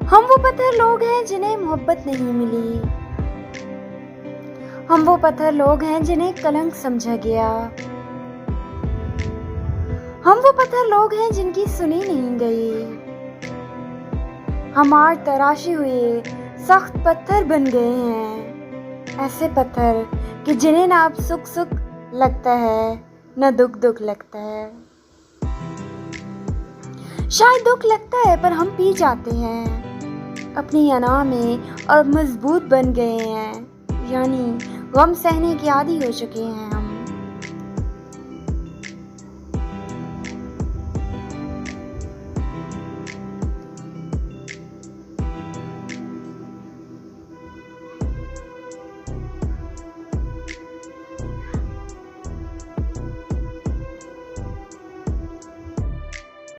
हम वो पत्थर लोग हैं जिन्हें मोहब्बत नहीं मिली। हम वो पत्थर लोग हैं जिन्हें कलंक समझा गया। हम वो पत्थर लोग हैं जिनकी सुनी नहीं गई। हम आड़ तराशे हुए सख्त पत्थर बन गए हैं, ऐसे पत्थर कि जिन्हें ना अब सुख सुख लगता है न दुख दुख लगता है। शायद दुख लगता है पर हम पी जाते हैं अपनी अना में और मजबूत बन गए हैं, यानी गम सहने के आदी हो चुके हैं।